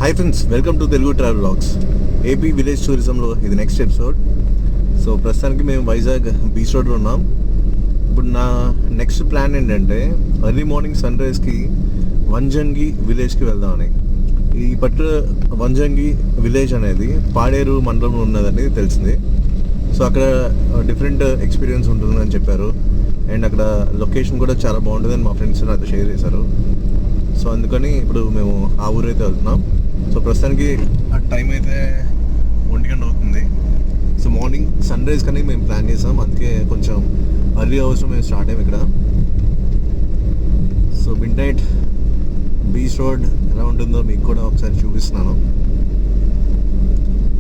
Hi friends, welcome to Telugu travel vlogs. AP village టూరిజంలో ఇది next episode. So ప్రస్తుతానికి మేము వైజాగ్ బీచ్ రోడ్లో ఉన్నాం. ఇప్పుడు నా నెక్స్ట్ ప్లాన్ ఏంటంటే ఎర్లీ మార్నింగ్ సన్ రైజ్కి వంజంగి విలేజ్కి వెళ్దామని. ఈ పర్టికులర్ వంజంగి విలేజ్ అనేది పాడేరు మండలంలో ఉన్నదని తెలిసింది. సో అక్కడ డిఫరెంట్ ఎక్స్పీరియన్స్ ఉంటుందని చెప్పారు. అండ్ అక్కడ లొకేషన్ కూడా చాలా బాగుంటుందని మా ఫ్రెండ్స్ నాతో షేర్ చేశారు. సో అందుకని ఇప్పుడు మేము ఆ ఊరైతే వెళ్తున్నాం. సో ప్రస్తుతానికి ఆ టైం అయితే 1 గంట అవుతుంది. సో మార్నింగ్ సన్ రైజ్ కానీ మేము ప్లాన్ చేసాం, అందుకే కొంచెం అర్లీ అవర్స్లో మేము స్టార్ట్ అయ్యాం ఇక్కడ. So mid night beach road ఎలా ఉంటుందో మీకు కూడా ఒకసారి చూపిస్తున్నాను.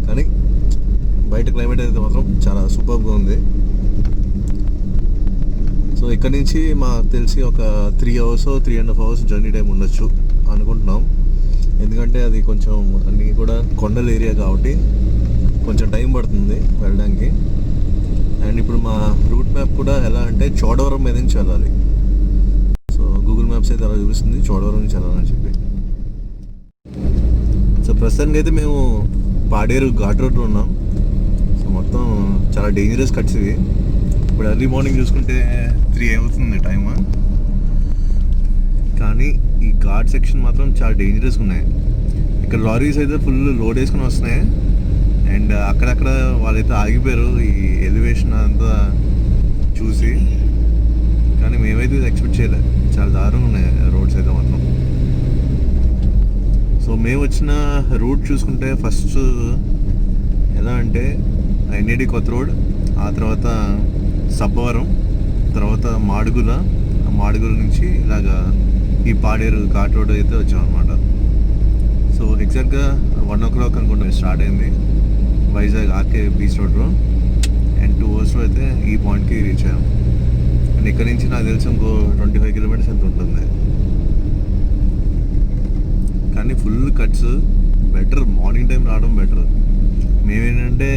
కానీ బయట క్లైమేట్ అయితే మాత్రం చాలా సూపర్గా ఉంది. సో ఇక్కడ నుంచి మాకు తెలిసి ఒక 3 అవర్స్ 3.5 అవర్స్ జర్నీ టైం ఉండొచ్చు అనుకుంటున్నాం. ఎందుకంటే అది కొంచెం అన్నీ కూడా కొండల ఏరియా కాబట్టి కొంచెం టైం పడుతుంది వెళ్ళడానికి. అండ్ ఇప్పుడు మా రూట్ మ్యాప్ కూడా ఎలా అంటే చోడవరం మీద నుంచి వెళ్ళాలి. సో గూగుల్ మ్యాప్స్ అయితే అలా చూపిస్తుంది చోడవరం నుంచి వెళ్ళాలని చెప్పి. సో ప్రస్తుతానికి అయితే మేము పాడేరు ఘాట్ రోడ్లో ఉన్నాం. సో మొత్తం చాలా డేంజరస్ కట్స్ ఇవి. ఇప్పుడు ఎర్లీ మార్నింగ్ చూసుకుంటే 3 అవుతుంది టైమ్. కానీ ఈ ఘాట్ సెక్షన్ మాత్రం చాలా డేంజరస్గా ఉన్నాయి. ఇక్కడ లారీస్ అయితే ఫుల్ లోడ్ వేసుకుని వస్తున్నాయి. అండ్ అక్కడక్కడ వాళ్ళైతే ఆగిపోయారు ఈ ఎలివేషన్ అంతా చూసి. కానీ మేమైతే ఎక్స్పెక్ట్ చేయలేదు, చాలా దారుణంగా ఉన్నాయి రోడ్స్ అయితే మాత్రం. సో మేము వచ్చిన రూట్ చూసుకుంటే ఫస్ట్ ఎలా అంటే ఎన్ఏడి కొత్త రోడ్, ఆ తర్వాత సబ్బవరం, తర్వాత మాడుగుల, మాడుగుల నుంచి ఇలాగా ఈ పాడేరు ఘాట్ రోడ్ అయితే వచ్చాం అనమాట. సో ఎగ్జాక్ట్గా 1 o'clock అనుకుంటే స్టార్ట్ అయింది వైజాగ్ ఆర్కే బీచ్ రోడ్లో. అండ్ 2 అవర్స్లో అయితే ఈ పాయింట్కి రీచ్ అయ్యాం. అండ్ ఇక్కడ నుంచి నాకు తెలిసి ఇంకో 25 కిలోమీటర్స్ ఎంత ఉంటుంది. కానీ full cuts, better morning time రావడం బెటర్. మేమేంటంటే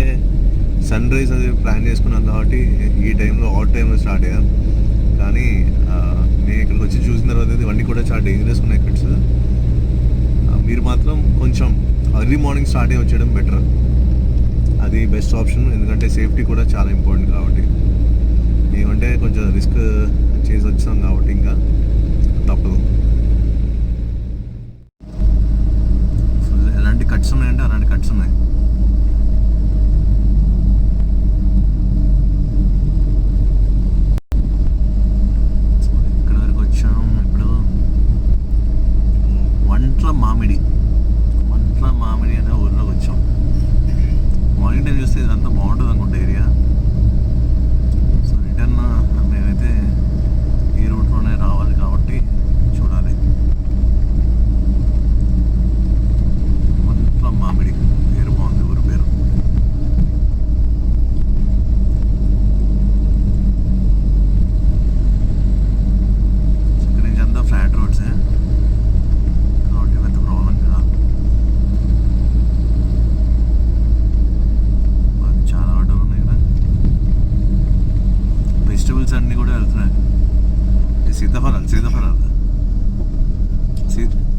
సన్ రైజ్ అది ప్లాన్ చేసుకున్నాం కాబట్టి ఈ టైంలో టైంలో స్టార్ట్ అయ్యాం. కానీ నేను ఇక్కడికి వచ్చి చూసిన తర్వాత అయితే ఇవన్నీ కూడా చాలా డేంజరస్ ఉన్నాయి కట్స్. మీరు మాత్రం కొంచెం ఎర్లీ మార్నింగ్ స్టార్ట్ అయ్యి వచ్చేయడం బెటర్, అది బెస్ట్ ఆప్షన్. ఎందుకంటే సేఫ్టీ కూడా చాలా ఇంపార్టెంట్ కాబట్టి. ఏమంటే కొంచెం రిస్క్ చేసి వచ్చాం కాబట్టి ఇంకా తప్పదు. ఫుల్ ఎలాంటి కట్స్ ఉన్నాయంటే అలాంటి కట్స్ ఉన్నాయి. మంట్ల మామిడి అనే ఊర్లోకి వచ్చాం. మార్నింగ్ టైం చూస్తే ఇదంతా బాగుంటుంది అనుకుంటా ఏరియా. సో రిటర్న్ మేమైతే ఈ రూట్లోనే రావాలి కాబట్టి చూడాలి. మంట్ల మామిడి పేరు బాగుంది, ఊరి పేరు. ఇక్కడ నుంచి అంతా ఫ్లాట్ రోడ్సే. అన్నీ కూడా వెళ్తున్నాయి.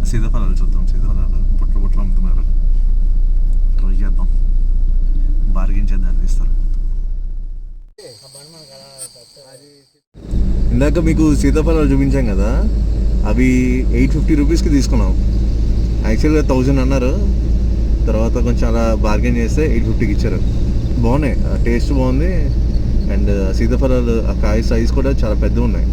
సీతాఫలాలు చూద్దాం. సీతాఫలాలు పుట్లు అమ్ముతున్నారు. ట్రై చేద్దాం, బార్గెన్ చేద్దాం అనిపిస్తారు. ఇందాక మీకు సీతాఫలాలు చూపించాం కదా, అవి 850 రూపీస్కి తీసుకున్నాం. యాక్చువల్గా 1000 అన్నారు. తర్వాత కొంచెం అలా బార్గెన్ చేస్తే 850కి ఇచ్చారు. బాగున్నాయి, టేస్ట్ బాగుంది. అండ్ సీతాఫలాలు ఆ కాయ సైజ్ కూడా చాలా పెద్దగా ఉన్నాయి.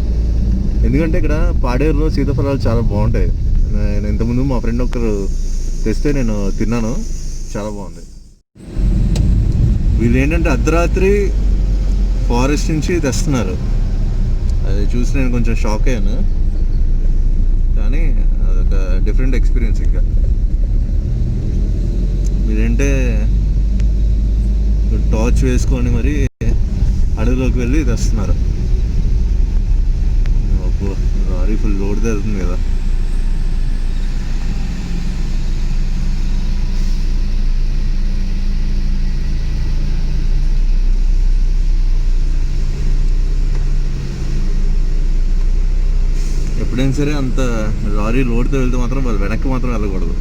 ఎందుకంటే ఇక్కడ పాడేరులో సీతాఫలాలు చాలా బాగుంటాయి. నేను ఇంతకుముందు మా ఫ్రెండ్ ఒకరు తెస్తే నేను తిన్నాను, చాలా బాగుంది. వీళ్ళు ఏంటంటే అర్ధరాత్రి ఫారెస్ట్ నుంచి తెస్తున్నారు. అది చూసి నేను కొంచెం షాక్ అయ్యాను. కానీ అదొక డిఫరెంట్ ఎక్స్పీరియన్స్. ఇంకా వీళ్ళంటే టార్చ్ వేసుకొని మరి అడవిలోకి వెళ్ళి తెస్తున్నారు. లారీ ఫుల్ లోడ్ వెళ్తుంది కదా. ఎప్పుడైనా సరే అంత లారీ లోడ్తో వెళ్తే మాత్రం వాళ్ళు వెనక్కి మాత్రం వెళ్ళకూడదు,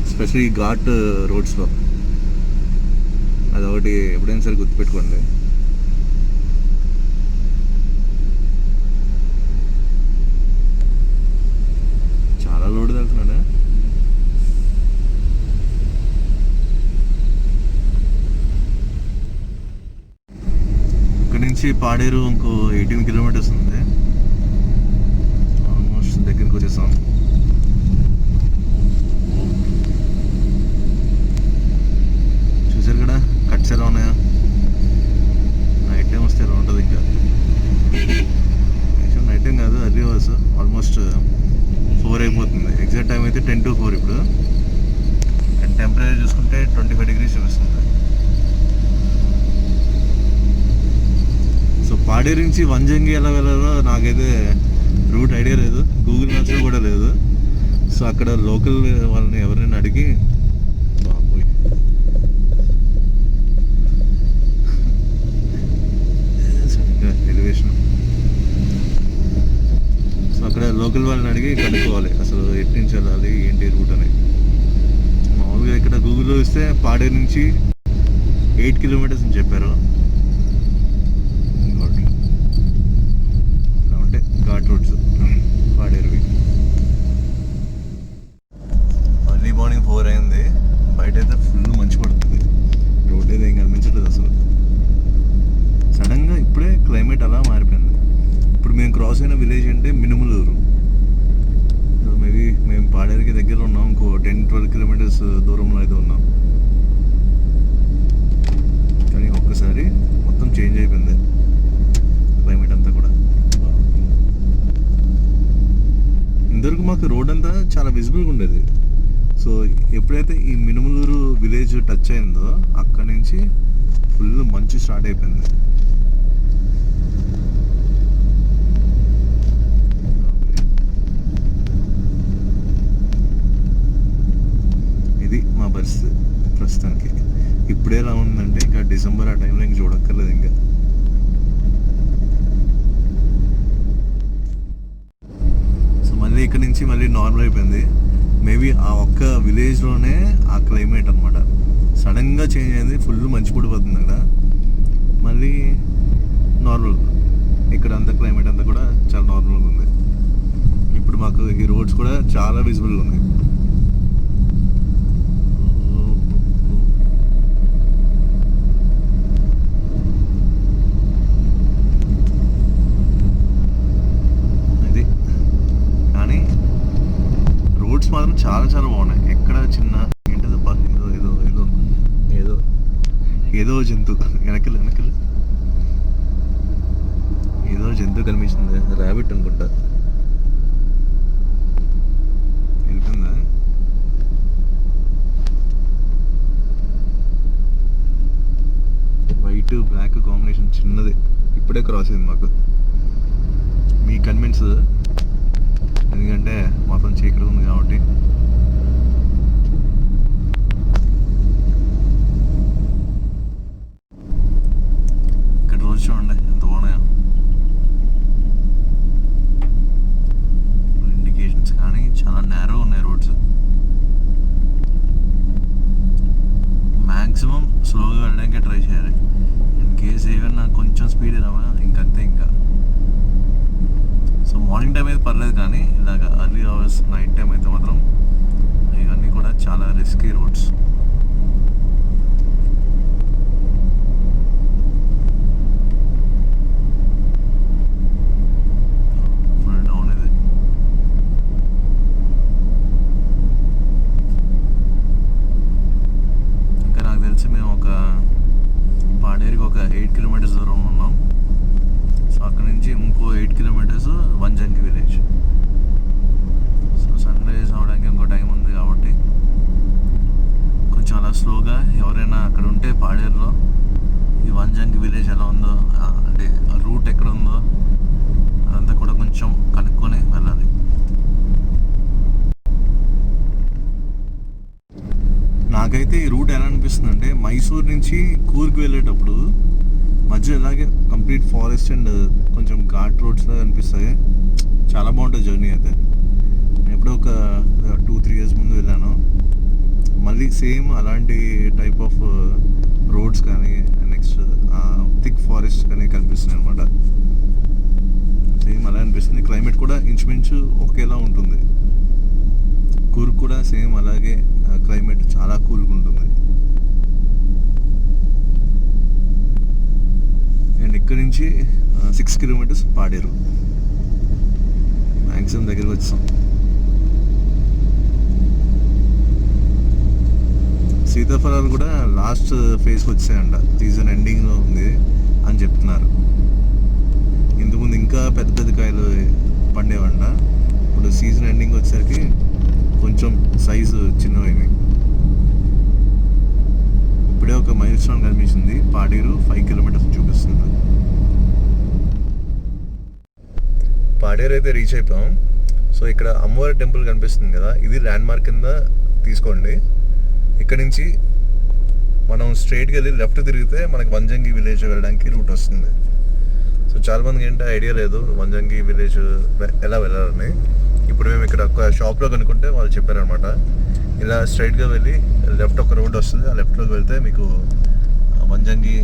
ఎస్పెషల్లీ ఘాట్ రోడ్స్లో. అదొకటి ఎప్పుడైనా సరే గుర్తుపెట్టుకోండి. చాలా లోడ్ వెళ్తున్నాడా. ఇక్కడ నుంచి పాడేరు ఇంకో 18 కిలోమీటర్స్ ఉంది. ఆల్మోస్ట్ దగ్గరికి వచ్చేసాం. చూసారు కదా కట్స్ ఎలా ఉన్నాయా. నైట్ టైం వస్తే ఎలా ఉంటుంది ఇంకా. నైట్ టైం కాదు, అర్లీ అవర్స్. ఆల్మోస్ట్ 4 అయిపోతుంది. ఎగ్జాక్ట్ టైం అయితే 10 to 4 ఇప్పుడు. అండ్ టెంపరేచర్ చూసుకుంటే 25 degrees చూపిస్తుంది. సో పాడేరు నుంచి వంజంగి ఎలా వెళ్ళాలో నాకైతే రూట్ ఐడియా లేదు, గూగుల్ మ్యాప్స్లో కూడా లేదు. సో అక్కడ లోకల్ వాళ్ళని ఎవరైనా అడిగి, బాబోయ్ ఎలివేషన్. సో అక్కడ లోకల్ వాళ్ళని అడిగి కనుక్కోవాలి అసలు ఎటు నుంచి వెళ్ళాలి ఏంటి రూట్ అని. మామూలుగా ఇక్కడ గూగుల్లో ఇస్తే పాడేరు నుంచి 8 kilometers అని చెప్పారు. ఇలా ఉంటే ఘాట్ రోడ్స్ పాడేరువి. అర్లీ మార్నింగ్ 4 అయింది. బయట అయితే ఫుల్ మంచు పడుతుంది. రోడ్ అయితే ఏం కనిపించట్లేదు అసలు. సడన్గా ఇప్పుడే క్లైమేట్ అలా మారిపోయింది. ఇప్పుడు మేము క్రాస్ అయిన విలేజ్ అంటే మినుములూరు. మేబీ మేము పాడేరుకి దగ్గర ఉన్నాం. ఇంకో 10-12 kilometers దూరంలో అయితే ఉన్నాం. కానీ ఒక్కసారి మొత్తం చేంజ్ అయిపోయింది క్లైమేట్ అంతా కూడా. ఇంతవరకు మాకు రోడ్ అంతా చాలా విజిబుల్గా ఉండేది. సో ఎప్పుడైతే ఈ మినుములూరు విలేజ్ టచ్ అయిందో అక్కడి నుంచి ఫుల్ మంచు స్టార్ట్ అయిపోయింది. ఇది మా పరిస్థితి ప్రస్తుతానికి. ఇప్పుడే ఎలా ఉందంటే ఇంకా డిసెంబర్ ఆ టైంలో ఇంక చూడక్కర్లేదు ఇంకా. సో మళ్ళీ ఇక్కడ నుంచి మళ్ళీ నార్మల్ అయిపోయింది. మేబీ ఆ ఒక్క విలేజ్లోనే ఆ క్లైమేట్ అనమాట సడన్గా చేంజ్ అయింది. ఫుల్ మంచి పడిపోతుంది అక్కడ. మళ్ళీ నార్మల్ ఇక్కడ అంతా క్లైమేట్ అంతా కూడా చాలా నార్మల్గా ఉంది. ఇప్పుడు మాకు ఈ రోడ్స్ కూడా చాలా విజిబుల్గా ఉన్నాయి. మాత్రం చాలా చాలా బాగున్నాయి. ఎక్కడ చిన్న ఏంటది ఏదో ఏదో ఏదో ఏదో ఏదో జంతువు వెనకలు ఏదో జంతువు కనిపించింది. ర్యాబిట్ అనుకుంటా. వెళ్తుందా? వైట్ బ్లాక్ కాంబినేషన్ చిన్నది ఇప్పుడే క్రాస్ అయింది మాకు. మీ కన్విన్స్ ఎందుకంటే మొత్తం చీకటి ఉంది కాబట్టి. ఇక్కడ రోజు చూడండి ఎంత బాగున్నాయో ఇండికేషన్స్. కానీ చాలా నేరో ఉన్నాయి రోడ్స్. మ్యాక్సిమం స్లోగా వెళ్ళడానికే ట్రై చేయాలి. ఇన్ కేస్ ఏమైనా కొంచెం స్పీడ్ రావా ఇంకంతే ఇంకా. సో మార్నింగ్ టైం అయితే పర్లేదు, కానీ ఇలాగ అర్లీ అవర్స్ నైట్ టైం అయితే మాత్రం ఇవన్నీ కూడా చాలా రిస్కీ రోడ్స్. ఫుల్ డౌన్ ఇది. ఇంకా నాకు తెలిసి మేము ఒక పాడేరుకి ఒక 8 kilometers దూరం ఉన్నాం. సో అక్కడ నుంచి ఇంకో 8 kilometers Vanjangi village. So sunrise అవడానికి ఇంకో టైం ఉంది కాబట్టి కొంచెం అలా స్లోగా ఎవరైనా అక్కడ ఉంటే పాడేరులో ఈ వంజంగి విలేజ్ ఎలా ఉందో అంటే రూట్ ఎక్కడ ఉందో అదంతా కూడా కొంచెం కనుక్కొని వెళ్ళాలి. నాకైతే ఈ రూట్ ఎలా అనిపిస్తుంది అంటే మైసూర్ నుంచి కూర్గ్ వెళ్ళేటప్పుడు మధ్య ఇలాగే కంప్లీట్ ఫారెస్ట్ అండ్ కొంచెం ఘాట్ రోడ్స్లో అనిపిస్తాయి. చాలా బాగుంటుంది జర్నీ అయితే. నేను ఎప్పుడో ఒక 2-3 years ముందు వెళ్ళాను. మళ్ళీ సేమ్ అలాంటి టైప్ ఆఫ్ రోడ్స్ కానీ నెక్స్ట్ థిక్ ఫారెస్ట్ కానీ కనిపిస్తున్నాయి అనమాట. సేమ్ అలా అనిపిస్తుంది. క్లైమేట్ కూడా ఇంచుమించు ఒకేలా ఉంటుంది. కూర్గ్ కూడా సేమ్ అలాగే క్లైమేట్ చాలా కూల్గా ఉంటుంది. అండ్ ఇక్కడి నుంచి 6 కిలోమీటర్స్ పాడేరు మ్యాక్సిమం దగ్గరికి వచ్చాం. సీతాఫలాలు కూడా లాస్ట్ ఫేజ్కి వచ్చాయంట, సీజన్ ఎండింగ్లో ఉంది అని చెప్తున్నారు. ఇంతకుముందు ఇంకా పెద్ద పెద్ద కాయలు పండేవంట, ఇప్పుడు సీజన్ ఎండింగ్ వచ్చేసరికి కొంచెం సైజు చిన్నవైనాయి. ఇప్పుడే ఒక మైల్ స్టోన్ కనిపించింది, పాడేరు 5 కిలోమీటర్స్ చూపిస్తుంది. పాడేరు అయితే రీచ్ అయిపోయాం. సో ఇక్కడ అమ్మవారి టెంపుల్ కనిపిస్తుంది కదా, ఇది ల్యాండ్ మార్క్ కింద తీసుకోండి. ఇక్కడ నుంచి మనం స్ట్రైట్గా వెళ్ళి లెఫ్ట్ తిరిగితే మనకి వంజంగి విలేజ్ వెళ్ళడానికి రూట్ వస్తుంది. సో చాలామందికి ఏంటో ఐడియా లేదు వంజంగి విలేజ్ ఎలా వెళ్ళాలని. ఇప్పుడు మేము ఇక్కడ ఒక షాప్లో కనుక్కుంటే వాళ్ళు చెప్పారనమాట, ఇలా స్ట్రైట్గా వెళ్ళి లెఫ్ట్ ఒక రోడ్ వస్తుంది, ఆ లెఫ్ట్లోకి వెళ్తే మీకు వంజంగి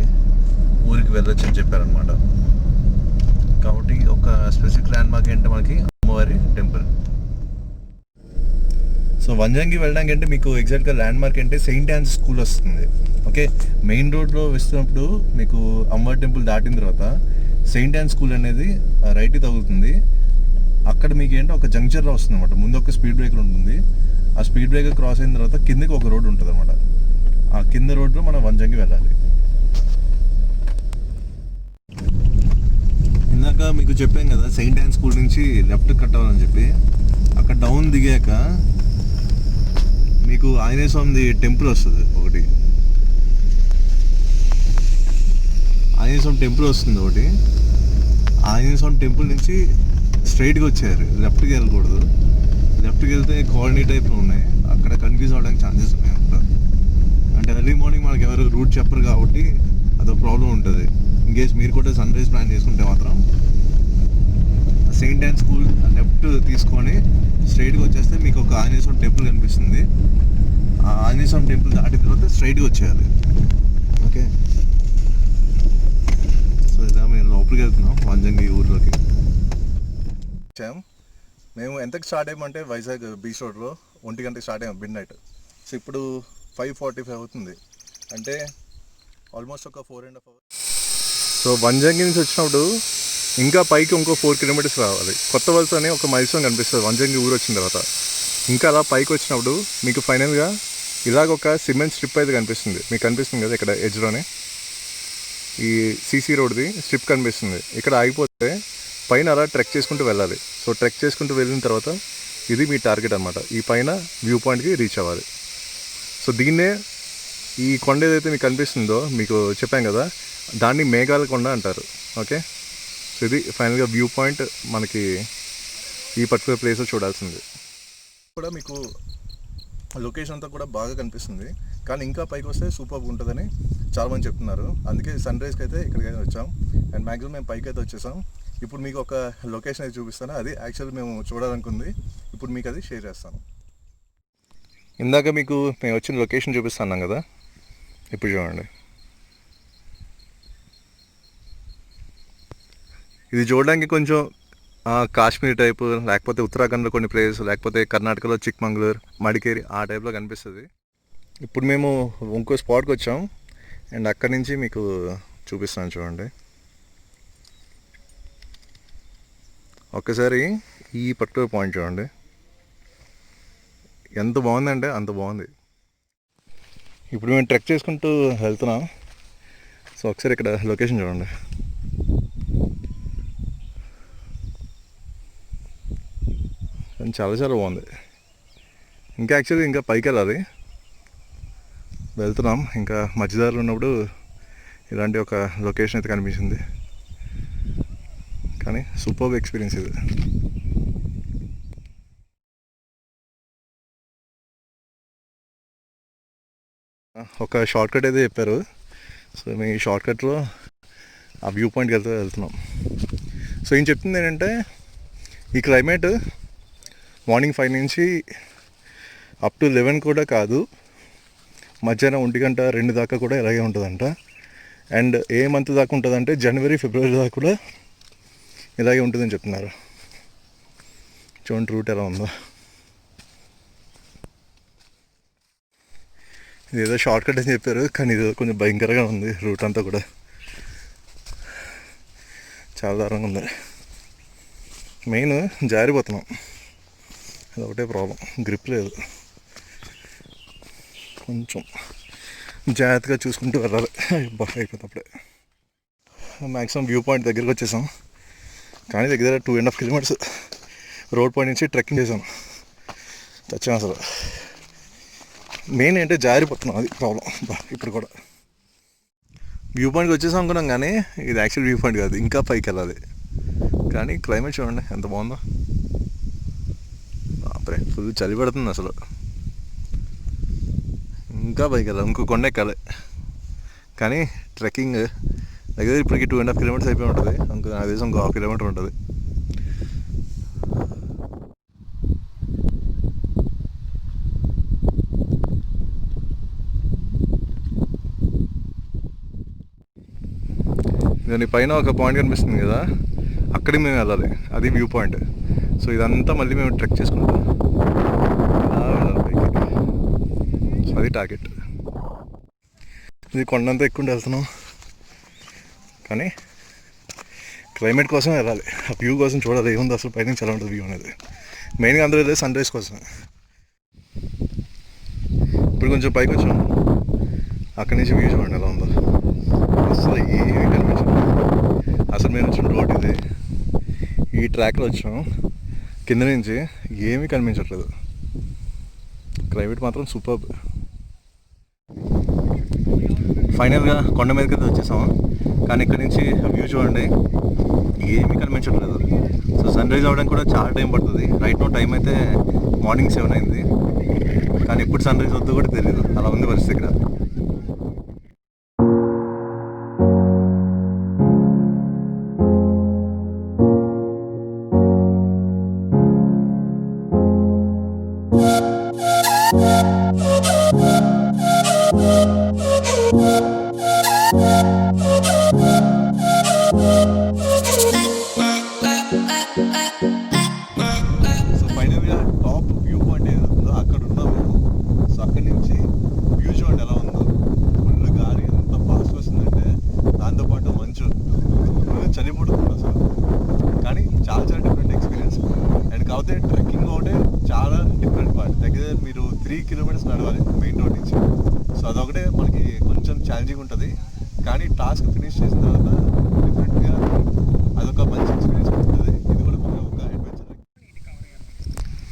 ఊరికి వెళ్ళొచ్చు అని చెప్పారనమాట. కాబట్టి ఒక స్పెసిఫిక్ ల్యాండ్ మార్క్ ఏంటంటే మనకి అమ్మవారి టెంపుల్. సో వంజంగి వెళ్ళడానికి అంటే మీకు ఎగ్జాక్ట్గా ల్యాండ్ మార్క్ అంటే సెయింట్ యాన్స్ స్కూల్ వస్తుంది. ఓకే, మెయిన్ రోడ్లో వస్తున్నప్పుడు మీకు అమ్మవారి టెంపుల్ దాటిన తర్వాత సెయింట్ యాన్స్ స్కూల్ అనేది రైట్కి తగులుతుంది. అక్కడ మీకు ఏంటో ఒక జంక్షన్లో వస్తుంది అనమాట. ముందు ఒక స్పీడ్ బ్రేకర్ ఉంటుంది, ఆ స్పీడ్ బ్రేకర్ క్రాస్ అయిన తర్వాత కిందకి ఒక రోడ్ ఉంటుంది అనమాట. ఆ కింద రోడ్లో మనం వంజంగి వెళ్ళాలి. ఇందాక మీకు చెప్పాం కదా సెయింట్ యాన్స్ స్కూల్ నుంచి లెఫ్ట్ కట్ అవ్వాలని చెప్పి. అక్కడ డౌన్ దిగాక మీకు ఆంజనేయ స్వామి టెంపుల్ వస్తుంది ఒకటి, ఆంజనేయ స్వామి టెంపుల్ వస్తుంది ఒకటి. ఆంజనేయ స్వామి టెంపుల్ నుంచి స్ట్రైట్గా వచ్చారు, లెఫ్ట్కి వెళ్ళకూడదు. లెఫ్ట్కి వెళ్తే కాలనీ టైప్లో ఉన్నాయి, అక్కడ కన్ఫ్యూజ్ అవ్వడానికి ఛాన్సెస్ ఉన్నాయి అంతా. అంటే ఎర్లీ మార్నింగ్ మనకి ఎవరు రూట్ చెప్పరు కాబట్టి అదొక ప్రాబ్లం ఉంటుంది. ఇన్కేస్ మీరు కూడా సన్ రైజ్ ప్లాన్ చేసుకుంటే మాత్రం సెయింట్ యాన్స్ స్కూల్ లెఫ్ట్ తీసుకొని స్ట్రైట్గా వచ్చేస్తే మీకు ఒక ఆంజనేయ స్వామి టెంపుల్ కనిపిస్తుంది. ఆ ఆంజనేయ స్వామి టెంపుల్ దాటిన తర్వాత స్ట్రైట్గా వచ్చేయాలి. ఓకే, సో ఇలా మేము లోపలికి వెళ్తున్నాం వంజంగి ఊర్లోకి. మేము ఎంతకు స్టార్ట్ అయ్యామంటే వైజాగ్ బీచ్ రోడ్లో 1 గంటకి స్టార్ట్ అయ్యాం మిడ్ నైట్. సో ఇప్పుడు 5:45 అవుతుంది, అంటే ఆల్మోస్ట్ ఒక 4.5 hours. సో వంజంగి నుంచి వచ్చినప్పుడు ఇంకా పైకి ఇంకో 4 కిలోమీటర్స్ రావాలి. కొత్త వలస అని ఒక మైల్స్టోన్ కనిపిస్తుంది వంజంగి ఊరు వచ్చిన తర్వాత. ఇంకా అలా పైకి వచ్చినప్పుడు మీకు ఫైనల్గా ఇలాగ ఒక సిమెంట్ స్ట్రిప్ అయితే కనిపిస్తుంది. మీకు కనిపిస్తుంది కదా ఇక్కడ ఎడ్జ్లోనే ఈ సీసీ రోడ్ది స్ట్రిప్ కనిపిస్తుంది. ఇక్కడ ఆగిపోతే పైన అలా ట్రెక్ చేసుకుంటూ వెళ్ళాలి. సో ట్రెక్ చేసుకుంటూ వెళ్ళిన తర్వాత ఇది మీ టార్గెట్ అనమాట, ఈ పైన వ్యూ పాయింట్కి రీచ్ అవ్వాలి. సో దీన్నే ఈ కొండ ఏదైతే మీకు కనిపిస్తుందో మీకు చెప్పాం కదా, దాన్ని మేఘాల కొండ అంటారు. ఓకే, సో ఇది ఫైనల్గా వ్యూ పాయింట్ మనకి ఈ పర్టికులర్ ప్లేస్లో చూడాల్సింది. కూడా మీకు లొకేషన్ అంతా కూడా బాగా కనిపిస్తుంది, కానీ ఇంకా పైకి వస్తే సూపర్గా ఉంటుందని చాలామంది చెప్తున్నారు. అందుకే సన్ రైజ్కి అయితే ఇక్కడికైతే వచ్చాం. అండ్ మ్యాక్సిమం మేము పైకి అయితే వచ్చేసాం. ఇప్పుడు మీకు ఒక లొకేషన్ అయితే చూపిస్తాను, అది యాక్చువల్లీ మేము చూడాలనుకుంది. ఇప్పుడు మీకు అది షేర్ చేస్తాను. ఇందాక మీకు మేము వచ్చిన లొకేషన్ చూపిస్తున్నాం కదా, ఇప్పుడు చూడండి. ఇది చూడడానికి కొంచెం కాశ్మీర్ టైపు, లేకపోతే ఉత్తరాఖండ్లో కొన్ని ప్లేసెస్, లేకపోతే కర్ణాటకలో చిక్మంగళూరు, మడికేరి ఆ టైప్లో కనిపిస్తుంది. ఇప్పుడు మేము ఇంకో స్పాట్కి వచ్చాం అండ్ అక్కడి నుంచి మీకు చూపిస్తాను చూడండి. ఒక్కసారి ఈ పర్టికులర్ పాయింట్ చూడండి, ఎంత బాగుందంటే అంత బాగుంది. ఇప్పుడు మేము ట్రెక్ చేసుకుంటూ వెళ్తున్నాం. సో ఒకసారి ఇక్కడ లొకేషన్ చూడండి. చాలా చాలా బాగుంది. ఇంకా యాక్చువల్లీ ఇంకా పైకి వెళ్ళాలి, వెళ్తున్నాం. ఇంకా మధ్యదారులు ఉన్నప్పుడు ఇలాంటి ఒక లొకేషన్ అయితే కనిపించింది, కానీ సూపర్ ఎక్స్పీరియన్స్ ఇది. ఒక షార్ట్ కట్ అయితే చెప్పారు. సో మేము ఈ షార్ట్ కట్లో ఆ వ్యూ పాయింట్కి వెళ్తున్నాం. సో ఏం చెప్తుంది ఏంటంటే, ఈ క్లైమేట్ మార్నింగ్ 5 నుంచి అప్ టు 11 కూడా కాదు, మధ్యాహ్నం 1-2 దాకా కూడా ఇలాగే ఉంటుందంట. అండ్ ఏ మంత్ దాకా ఉంటుందంటే జనవరి ఫిబ్రవరి దాకా కూడా ఇలాగే ఉంటుందని చెప్తున్నారు. చూడండి రూట్ ఎలా ఉందో. ఇదేదో షార్ట్ కట్ అని చెప్పారు, కానీ ఇది కొంచెం భయంకరంగా ఉంది. రూట్ అంతా కూడా చాలా దారుణంగా ఉంది. మెయిన్ జారిపోతున్నాం, అది ఒకటే ప్రాబ్లం. గ్రిప్ లేదు. కొంచెం జాగ్రత్తగా చూసుకుంటూ వెళ్ళాలి. అయిపోయినప్పుడే మ్యాక్సిమం వ్యూ పాయింట్ దగ్గరికి వచ్చేసాం. కానీ దగ్గర 2.5 కిలోమీటర్స్ రోడ్ పాయింట్ నుంచి ట్రెక్కింగ్ చేసాం. తెచ్చాం అసలు. మెయిన్ ఏంటంటే జారిపోతున్నాం, అది ప్రాబ్లం. ఇప్పుడు కూడా వ్యూ పాయింట్కి వచ్చేసాం అనుకున్నాం, కానీ ఇది యాక్చువల్ వ్యూ పాయింట్ కాదు, ఇంకా పైకి వెళ్ళాలి. కానీ క్లైమేట్ చూడండి ఎంత బాగుందో. బాపరే, ఫుల్ చలి పడుతుంది అసలు. ఇంకా పైకి వెళ్ళాలి, ఇంకో కొండ ఎక్కాలి. కానీ ట్రెక్కింగ్ దగ్గర ఇప్పటికి 2.5 కిలోమీటర్స్ అయిపోయి ఉంటుంది. ఇంకో నాకు తెలిసి ఇంకో 1/2 కిలోమీటర్ ఉంటుంది. దాని పైన ఒక పాయింట్ కనిపిస్తుంది కదా, అక్కడికి మేము వెళ్ళాలి. అది వ్యూ పాయింట్. సో ఇదంతా మళ్ళీ మేము ట్రెక్ చేసుకుంటాం. వెళ్ళాలి పైకి. సో అది టార్గెట్. ఇది కొండంతా ఎక్కువ వెళ్తున్నాం, కానీ క్లైమేట్ కోసం వెళ్ళాలి. ఆ వ్యూ కోసం చూడాలి ఏముంది అసలు పైన చాలా ఉంటుంది వ్యూ అనేది. మెయిన్గా అందరూ వెళ్ళేది సన్ రైజ్ కోసం. ఇప్పుడు కొంచెం పైకి వచ్చాం, అక్కడి నుంచి వ్యూ చూడండి ఎలా ఉందో. అసలు ఏమీ కనిపించదు. అసలు మేము వచ్చిన రోడ్ ఇది, ఈ ట్రాక్లో వచ్చాం. కింద నుంచి ఏమీ కనిపించట్లేదు. క్లైమేట్ మాత్రం సూపర్బ్. ఫైనల్గా కొండ మీదకి అయితే వచ్చేసాము. కానీ ఇక్కడ నుంచి వ్యూ చూడండి, ఏమీ కనిపించట్లేదు. సో సన్ రైజ్ అవ్వడానికి కూడా చాలా టైం పడుతుంది. రైట్ నో టైం అయితే మార్నింగ్ 7 అయింది, కానీ ఎప్పుడు సన్ రైజ్ అవుతుందో కూడా తెలియదు. అలా ఉంది పరిస్థితి ఇక్కడ. సో ఫైనల్గా టాప్ వ్యూ పాయింట్ ఏదో ఉందో అక్కడ ఉన్నాం మేము. సో అక్కడి నుంచి వ్యూ చూడండి ఎలా ఉందో. ఫుల్ గాలి ఎంత ఫాస్ట్ వస్తుందంటే, దాంతోపాటు మంచు, ఫుల్ చలి పుడుతుంది అసలు. కానీ చాలా చాలా డిఫరెంట్ ఎక్స్పీరియన్స్. అండ్ కాకపోతే ట్రెక్కింగ్ ఒకటే చాలా డిఫరెంట్ పార్ట్. దగ్గర మీరు 3 కిలోమీటర్స్ నడవాలి మెయిన్ రోడ్ నుంచి. సో అదొకటే మనకి కొంచెం ఛాలెంజింగ్ ఉంటుంది. కానీ టాస్క్ ఫినిష్ చేసిన తర్వాత డిఫరెంట్గా అదొక మంచి ఎక్స్పీరియన్స్ ఉంటుంది. ఇది కూడా మన ఒక అడ్వెంచర్.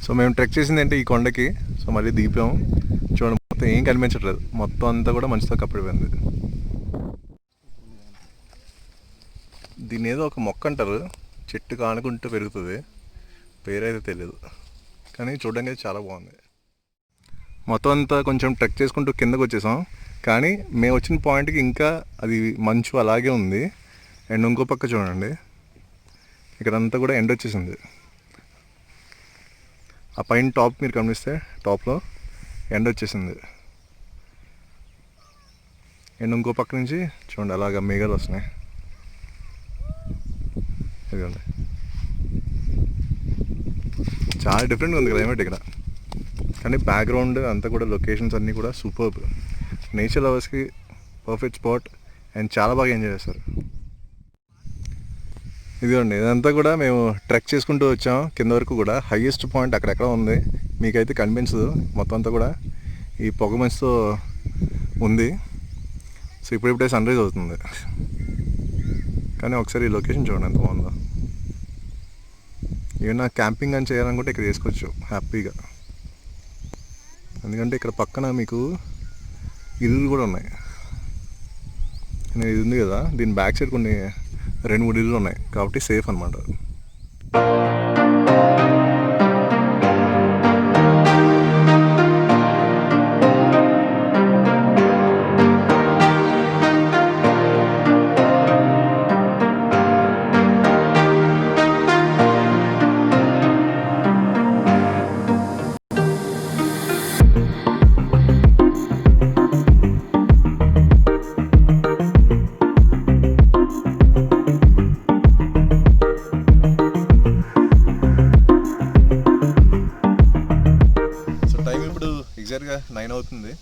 సో మేము ట్రెక్ చేసింది అంటే ఈ కొండకి. సో మళ్ళీ దీపాం చూడండి, మొత్తం ఏం కనిపించట్లేదు. మొత్తం అంతా కూడా మంచుతో కప్పిపోయింది. దీన్ని ఏదో ఒక మొక్క అంటారు, చెట్టు కానుకుంటూ పెరుగుతుంది. పేరైతే తెలియదు, కానీ చూడడానికి చాలా బాగుంది. మొత్తం అంతా కొంచెం ట్రెక్ చేసుకుంటూ కిందకు వచ్చేసాం. కానీ మేము వచ్చిన పాయింట్కి ఇంకా అది మంచు అలాగే ఉంది. అండ్ ఇంకో పక్క చూడండి, ఇక్కడంతా కూడా ఎండ వచ్చేసింది. ఆ పైన టాప్ మీరు గమనిస్తే టాప్లో ఎండ వచ్చేసింది. అండ్ ఇంకో పక్క నుంచి చూడండి అలాగా మేఘాలు వస్తున్నాయి. ఇదిగోండి, చాలా డిఫరెంట్గా ఉంది క్లైమేట్ ఇక్కడ. కానీ బ్యాక్గ్రౌండ్ అంతా కూడా లొకేషన్స్ అన్నీ కూడా సూపర్బ్. నేచర్ లవర్స్కి పర్ఫెక్ట్ స్పాట్ అండ్ చాలా బాగా ఎంజాయ్ చేస్తారు. ఇదిగోండి, ఇదంతా కూడా మేము ట్రెక్ చేసుకుంటూ వచ్చాం. కింద వరకు కూడా హైయెస్ట్ పాయింట్ అక్కడెక్కడ ఉంది, మీకైతే కనిపించదు. మొత్తం అంతా కూడా ఈ పొగ మంచుతో ఉంది. సో ఇప్పుడిప్పుడే సన్ రైజ్ అవుతుంది. కానీ ఒకసారి ఈ లొకేషన్ చూడండి ఎంత బాగుందో. ఏమైనా క్యాంపింగ్ అని చేయాలనుకుంటే ఇక్కడ చేసుకోవచ్చు హ్యాపీగా. ఎందుకంటే ఇక్కడ పక్కన మీకు ఇల్లులు కూడా ఉన్నాయి. ఇది ఉంది కదా, దీని బ్యాక్ సైడ్ కొన్ని 2-3 ఇల్లులు ఉన్నాయి కాబట్టి సేఫ్ అన్నమాట. ఇప్పుడు ఎగ్జాక్ట్గా 9 అవుతుంది.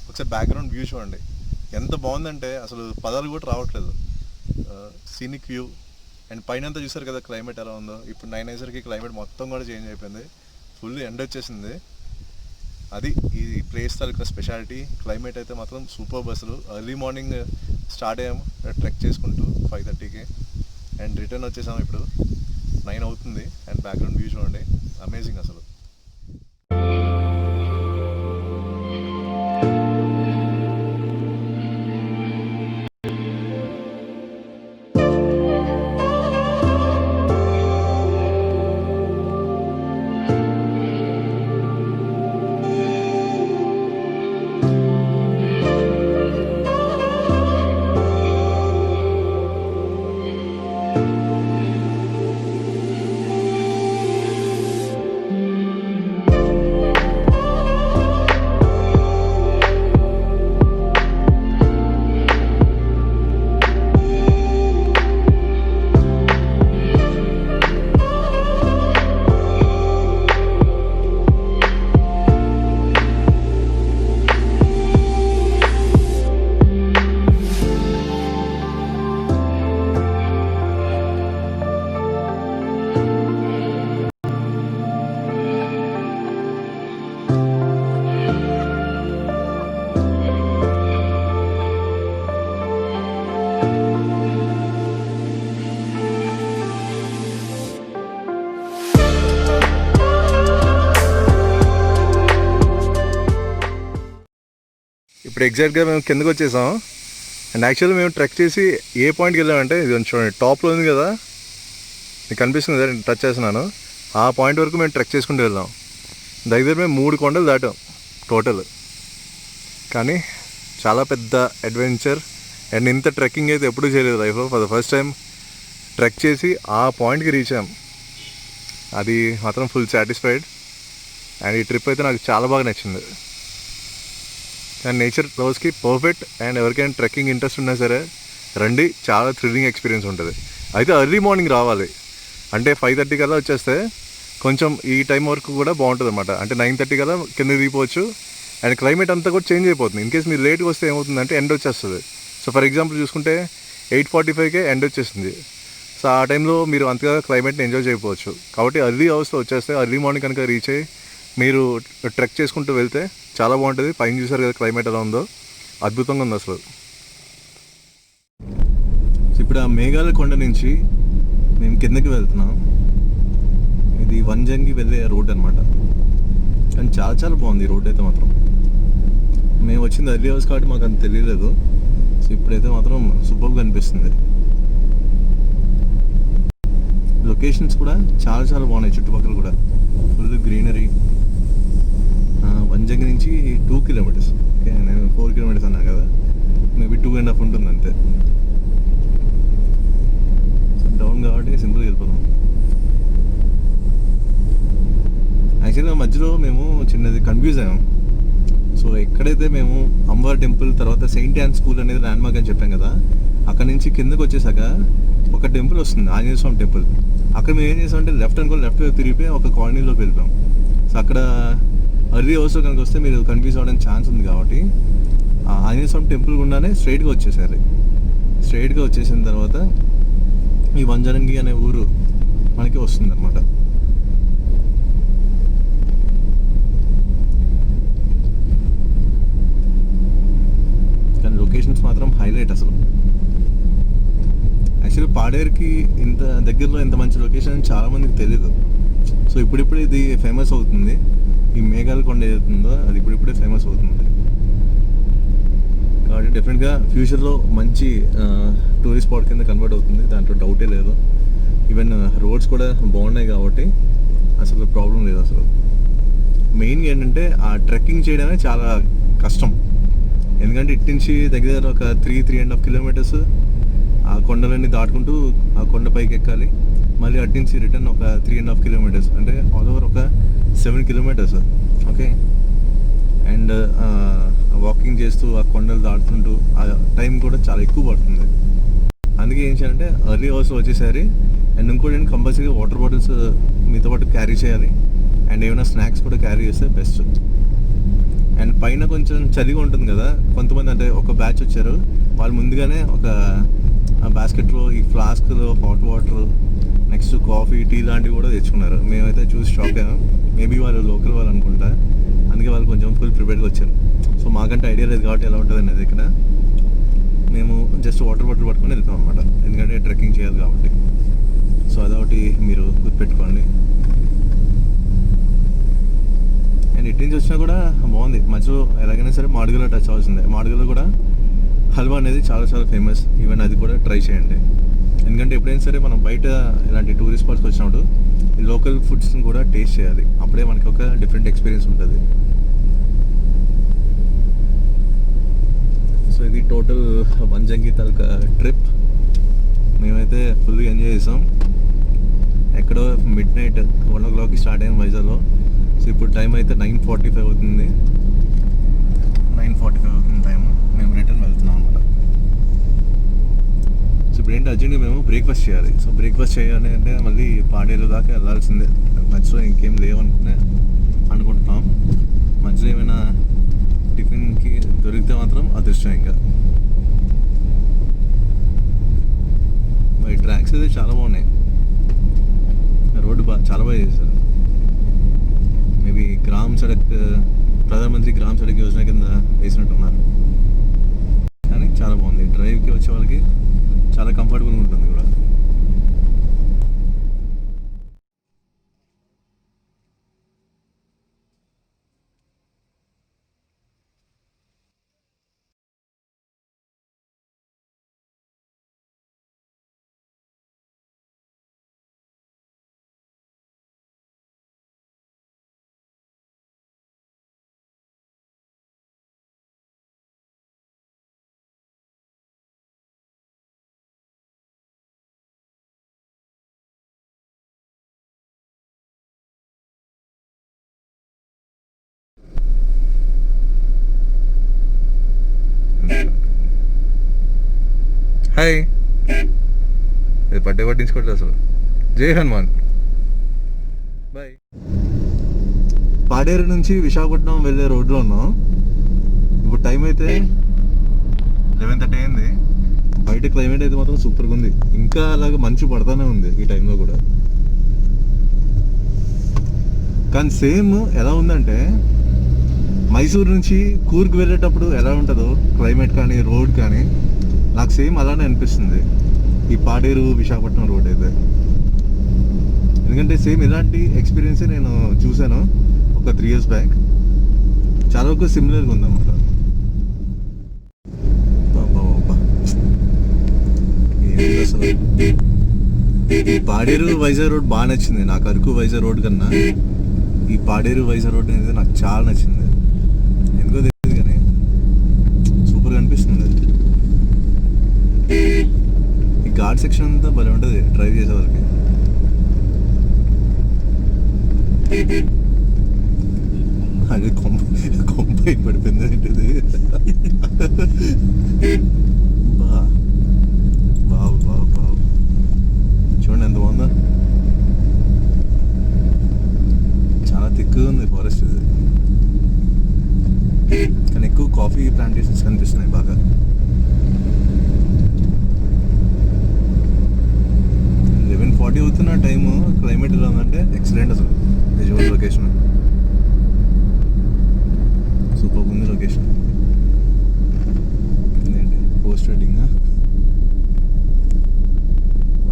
ఒకసారి బ్యాక్గ్రౌండ్ వ్యూ చూడండి, ఎంత బాగుందంటే అసలు పదాలు కూడా రావట్లేదు. సీనిక్ వ్యూ అండ్ పైన అంతా చూసారు కదా క్లైమేట్ ఎలా ఉందో. ఇప్పుడు 9 అయ్యేసరికి క్లైమేట్ మొత్తం కూడా చేంజ్ అయిపోయింది, ఫుల్ ఎండ వచ్చేసింది. అది ఈ ప్లేస్ తాలూకా స్పెషాలిటీ. క్లైమేట్ అయితే మాత్రం సూపర్. అసలు ఎర్లీ మార్నింగ్ స్టార్ట్ అయ్యాము ట్రెక్ చేసుకుంటూ 5:30కి అండ్ రిటర్న్ వచ్చేసాము. ఇప్పుడు 9 అవుతుంది అండ్ బ్యాక్గ్రౌండ్ వ్యూ చూడండి, అమేజింగ్ అసలు. ఇప్పుడు ఎగ్జాక్ట్గా మేము కిందకు వచ్చేసాం. అండ్ యాక్చువల్లీ మేము ట్రెక్ చేసి ఏ పాయింట్కి వెళ్ళామంటే ఇది చూడండి, టాప్లో ఉంది కదా, మీకు కనిపిస్తుంది కదా, టచ్ చేస్తున్నాను. ఆ పాయింట్ వరకు మేము ట్రెక్ చేసుకుంటూ వెళ్దాం. దగ్గర మేము 3 కొండలు దాటాం టోటల్. కానీ చాలా పెద్ద అడ్వెంచర్. అండ్ ఇంత ట్రెక్కింగ్ అయితే ఎప్పుడూ చేయలేదు లైఫ్లో. For the first time trek చేసి ఆ పాయింట్కి రీచ్ అయ్యాం. అది మాత్రం ఫుల్ సాటిస్ఫైడ్. అండ్ ఈ ట్రిప్ అయితే నాకు చాలా బాగా నచ్చింది. అండ్ నేచర్ లవర్స్కి పర్ఫెక్ట్. అండ్ ఎవరికైనా ట్రెక్కింగ్ ఇంట్రెస్ట్ ఉన్నా సరే రండి, చాలా థ్రిల్లింగ్ ఎక్స్పీరియన్స్ ఉంటుంది. అయితే ఎర్లీ మార్నింగ్ రావాలి, అంటే 5:30 కల్లా వచ్చేస్తే కొంచెం ఈ టైం వరకు కూడా బాగుంటుంది అనమాట. అంటే 9:30 కల్లా కింద దిగిపోవచ్చు. అండ్ క్లైమేట్ అంతా కూడా చేంజ్ అయిపోతుంది. ఇన్ కేస్ మీరు లేట్గా వస్తే ఏమవుతుందంటే ఎండ్ వచ్చేస్తుంది. సో ఫర్ ఎగ్జాంపుల్ చూసుకుంటే 8:45కే ఎండ్ వచ్చేస్తుంది. సో ఆ టైంలో మీరు అంతగా క్లైమేట్ని ఎంజాయ్ చేయకపోవచ్చు. కాబట్టి ఎర్లీ అవర్స్లో వచ్చేస్తే ఎర్లీ మార్నింగ్ కనుక రీచ్ అయ్యి మీరు ట్రెక్ చేసుకుంటూ వెళ్తే చాలా బాగుంటుంది. పైన చూసారు కదా క్లైమేట్ ఎలా ఉందో, అద్భుతంగా ఉంది అసలు. ఇప్పుడు ఆ మేఘాల కొండ నుంచి మేము కిందకి వెళ్తున్నాం. ఇది వంజంగి వెళ్ళే రోడ్ అనమాట. కానీ చాలా చాలా బాగుంది ఈ రోడ్ అయితే మాత్రం. మేము వచ్చింది ఎర్లీ అవర్స్ కాబట్టి మాకు అంత తెలియలేదు. సో ఇప్పుడైతే మాత్రం సూపర్గా అనిపిస్తుంది. లొకేషన్స్ కూడా చాలా చాలా బాగున్నాయి, చుట్టుపక్కల కూడా ఫుల్ గ్రీనరీ. వంజంగి నుంచి 2 కిలోమీటర్స్. ఓకే, నేను 4 కిలోమీటర్స్ అన్నా కదా, మేబీ 2.5 ఉంటుంది అంతే. సో డౌన్ కాబట్టి సింపుల్గా వెళ్ళిపోతాం. యాక్చువల్గా మధ్యలో మేము చిన్నది కన్ఫ్యూజ్ అయ్యాం. సో ఎక్కడైతే మేము అమ్మవారి టెంపుల్ తర్వాత సెయింట్ యాన్ స్కూల్ అనేది ల్యాండ్మార్క్ అని చెప్పాం కదా, అక్కడ నుంచి కిందకు వచ్చేసాక ఒక టెంపుల్ వస్తుంది, ఆంజనేయ స్వామి టెంపుల్. అక్కడ మేము ఏం చేసామంటే లెఫ్ట్ తిరిగిపోయి ఒక కాలనీలోకి వెళ్ళిపోయాం. సో అక్కడ ఎర్లీ అవర్స్లో కనుక వస్తే మీరు కన్ఫ్యూజ్ అవ్వడానికి ఛాన్స్ ఉంది. కాబట్టి ఆంజనేయ స్వామి టెంపుల్ గుండానే స్ట్రైట్గా వచ్చేసారు. స్ట్రైట్గా వచ్చేసిన తర్వాత ఈ వంజరంగి అనే ఊరు మనకి వస్తుంది అన్నమాట. కానీ లొకేషన్స్ మాత్రం హైలైట్ అసలు. యాక్చువల్లీ పాడేరుకి ఇంత దగ్గరలో ఇంత మంచి లొకేషన్ చాలామందికి తెలియదు. సో ఇప్పుడిప్పుడు ఇది ఫేమస్ అవుతుంది. ఈ మేఘాల కొండ ఏదవుతుందో అది ఇప్పుడిప్పుడే ఫేమస్ అవుతుంది. కాబట్టి డెఫినెట్గా ఫ్యూచర్లో మంచి టూరిస్ట్ స్పాట్ కింద కన్వర్ట్ అవుతుంది, దాంట్లో డౌటే లేదు. ఈవెన్ రోడ్స్ కూడా బాగున్నాయి కాబట్టి అసలు ప్రాబ్లం లేదు. అసలు మెయిన్గా ఏంటంటే ఆ ట్రెక్కింగ్ చేయడమే చాలా కష్టం. ఎందుకంటే ఇటు నుంచి దగ్గర ఒక 3.5 కిలోమీటర్స్ ఆ కొండలన్నీ దాటుకుంటూ ఆ కొండ పైకి ఎక్కాలి. మళ్ళీ అటు నుంచి రిటర్న్ ఒక 3.5 కిలోమీటర్స్, అంటే ఆల్ ఓవర్ ఒక 7 కిలోమీటర్స్. ఓకే, అండ్ వాకింగ్ చేస్తూ ఆ కొండలు దాటుతుంటూ ఆ టైం కూడా చాలా ఎక్కువ పడుతుంది. అందుకే ఏం చేయాలంటే ఎర్లీ అవర్స్లో వచ్చేసరి. అండ్ ఇంకోటి ఏంటి, కంపల్సరీగా వాటర్ బాటిల్స్ మీతో పాటు క్యారీ చేయాలి. అండ్ ఏమైనా స్నాక్స్ కూడా క్యారీ చేస్తే బెస్ట్. పైన కొంచెం చలిగా ఉంటుంది కదా, కొంతమంది అంటే ఒక బ్యాచ్ వచ్చారు, వాళ్ళు ముందుగానే ఒక బాస్కెట్లో ఈ ఫ్లాస్క్లో hot water, next coffee, tea లాంటివి కూడా తెచ్చుకున్నారు. మేమైతే చూసి షాక్ అయ్యాం. మేబీ వాళ్ళు లోకల్ వాళ్ళు అనుకుంటా, అందుకే వాళ్ళు కొంచెం ఫుల్ ప్రిపేర్డ్గా వచ్చారు. సో మాకంటే ఐడియా లేదు కాబట్టి ఎలా ఉంటుంది అనేది ఇక్కడ మేము జస్ట్ వాటర్ బాటిల్ పట్టుకొని వెళ్తాం అనమాట, ఎందుకంటే ట్రెక్కింగ్ చేయాలి కాబట్టి. సో అదొకటి మీరు గుర్తుపెట్టుకోండి. అండ్ ఇటు నుంచి వచ్చినా కూడా బాగుంది. మధ్యలో ఎలాగైనా సరే మాడుగులో టచ్ అవ్వాల్సిందే. మాడుగులో కూడా హల్వా అనేది చాలా చాలా ఫేమస్. ఈవెన్ అది కూడా ట్రై చేయండి, ఎందుకంటే ఎప్పుడైనా సరే మనం బయట ఇలాంటి టూరిస్ట్ స్పాట్స్కి వచ్చినప్పుడు ఈ లోకల్ ఫుడ్స్ని కూడా టేస్ట్ చేయాలి. అప్పుడే మనకి ఒక డిఫరెంట్ ఎక్స్పీరియన్స్ ఉంటుంది. సో ఇది టోటల్ వంజంగి తలక ట్రిప్. మేమైతే ఫుల్గా ఎంజాయ్ చేసాం. ఎక్కడో మిడ్ నైట్ 1 o'clock స్టార్ట్ అయ్యాం వైజాగ్లో. సో ఇప్పుడు టైం అయితే 9:45 అవుతుంది. 9:45 అవుతుంది టైము. మేము రిటర్న్ వెళ్తున్నాం అనమాట. సో ఇప్పుడు ఏంటి, అర్జెంట్గా మేము బ్రేక్ఫాస్ట్ చేయాలి. సో బ్రేక్ఫాస్ట్ చేయాలి అంటే మళ్ళీ పాడేరు దాకా వెళ్ళాల్సిందే. మధ్యలో ఇంకేం అనుకుంటున్నాం. మధ్యలో ఏమైనా టిఫిన్కి దొరికితే మాత్రం అదృష్టం. ఇంకా ఈ ట్రాక్స్ అయితే చాలా బాగున్నాయి. రోడ్డు చాలా బాగా చేశారు. మేబీ గ్రామ్ సడక్, ప్రధానమంత్రి గ్రామ్ సడక్ యోజన కింద వేసినట్టున్నారు. కానీ చాలా బాగుంది. డ్రైవ్కి వచ్చే వాళ్ళకి చాలా కంఫర్టబుల్గా ఉంటుంది కూడా. హాయ్, ఇది పట్టించుకోవట్లేదు అసలు. జై హనుమాన్. బాయ్. పాడేరు నుంచి విశాఖపట్నం వెళ్ళే రోడ్లో ఉన్నాం. ఇప్పుడు టైం అయితే 11:30 అయింది. బయట క్లైమేట్ అయితే మాత్రం సూపర్గా ఉంది. ఇంకా అలాగే మంచు పడతానే ఉంది ఈ టైంలో కూడా. కానీ సేమ్ ఎలా ఉందంటే మైసూర్ నుంచి కూర్గ్ వెళ్ళేటప్పుడు ఎలా ఉంటుందో క్లైమేట్ కానీ రోడ్ కానీ, నాకు సేమ్ అలానే అనిపిస్తుంది ఈ పాడేరు విశాఖపట్నం రోడ్ అయితే. ఎందుకంటే సేమ్ ఇలాంటి ఎక్స్పీరియన్సే నేను చూశాను ఒక 3 years బ్యాక్. చాలా వరకు సిమిలర్గా ఉందన్నమాట. ఏంటి అసలు ఈ పాడేరు వైజాగ్ రోడ్ బాగా నచ్చింది నాకు. అరకు వైజాగ్ రోడ్ కన్నా ఈ పాడేరు వైజాగ్ రోడ్ అనేది నాకు చాలా నచ్చింది. ఎందుకో తెలియదు కానీ సూపర్గా అనిపిస్తుంది. ఈ ఘాట్ సెక్షన్ అంతా భలే ఉంటుంది డ్రైవ్ చేసే వాళ్ళకి. అది కొంప పడిపోయింది ఏంటిది. బాబు బాబు బాబు చూడండి ఎంత బాగుందా. చాలా థిక్గా ఉంది ఫారెస్ట్ ఇది. కానీ ఎక్కువ కాఫీ ప్లాంటేషన్స్ కనిపిస్తున్నాయి బాగా. అవుతున్న టైము క్లైమేట్ ఎలా ఉందంటే ఎక్సలెంట్ అసలు. నిజమైన లొకేషన్, సూపర్ ఉంది లొకేషన్. ఏంటి పోస్ట్ వెడ్డింగ్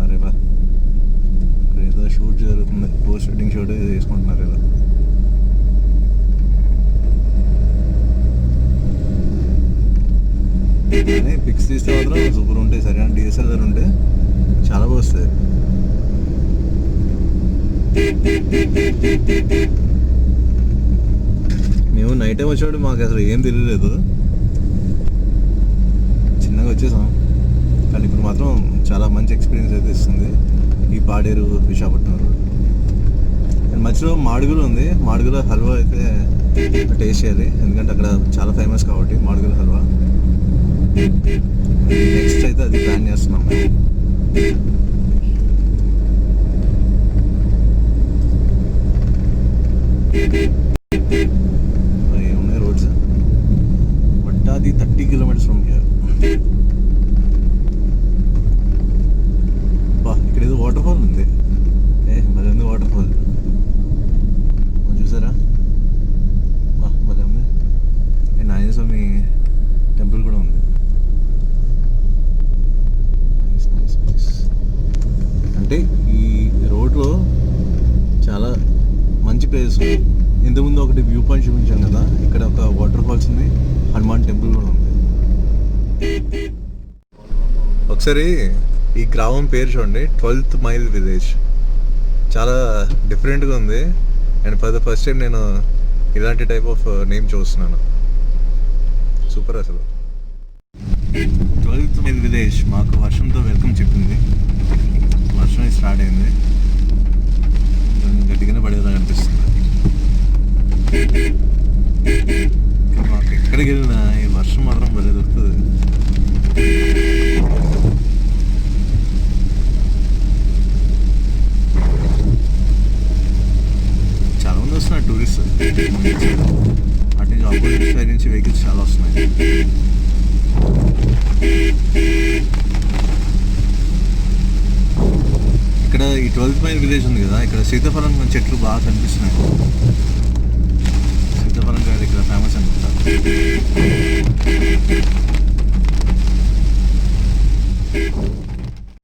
అరే బా, ఇక్కడ ఏదో షూట్ జరుగుతుంది. పోస్ట్ వెడ్డింగ్ షూట్ చేసుకుంటున్నారు ఇలా. కానీ పిక్స్ తీస్తే మాత్రం సూపర్ ఉంటాయి. సరైన డిఎస్ఎల్ఆర్ ఉంటే చాలా బాగా వస్తాయి. మేము నైట్ టైం వచ్చేవాడు మాకు అసలు ఏం తెలియలేదు, చిన్నగా వచ్చేసాం. కానీ ఇప్పుడు మాత్రం చాలా మంచి ఎక్స్పీరియన్స్ అయితే ఇస్తుంది ఈ పాడేరు విశాఖపట్నం రోడ్. అండ్ మధ్యలో మాడుగులు ఉంది. మాడుగుల హల్వా అయితే టేస్ట్ చేయాలి, ఎందుకంటే అక్కడ చాలా ఫేమస్ కాబట్టి మాడుగుల హల్వా. నెక్స్ట్ అయితే అది ప్లాన్ చేస్తున్నాం మేము. ఏమున్నాయి రోడ్స్ ఒక వాటర్ ఫాల్స్ ఉంది, హనుమాన్ టెంపుల్ కూడా ఉంది. ఒకసారి ఈ గ్రామం పేరు చూడండి, 12th మైల్ విలేజ్. చాలా డిఫరెంట్గా ఉంది. And for the first time నేను ఇలాంటి టైప్ ఆఫ్ నేమ్ చూస్తున్నాను. సూపర్ అసలు. 12th మైల్ విలేజ్ మాకు వర్షంతో వెల్కమ్ చెప్పింది. వర్షం స్టార్ట్ అయింది, గట్టిగానే పడేలా అనిపిస్తుంది. మాకు ఎక్కడికి వెళ్ళినా ఈ వర్షం మాత్రం భలే దొరుకుతుంది. చాలా మంది వస్తున్నారు టూరిస్ట్. అటు నుంచి ఆపోజిట్ సైడ్ నుంచి వెహికల్స్ చాలా వస్తున్నాయి. ఇక్కడ ఈ 12th మైల్ విలేజ్ ఉంది కదా, ఇక్కడ సీతాఫలం చెట్లు బాగా కనిపిస్తున్నాయి. సీతాఫలం కాయలు ఇక్కడ ఫేమస్ అనుకుంటా.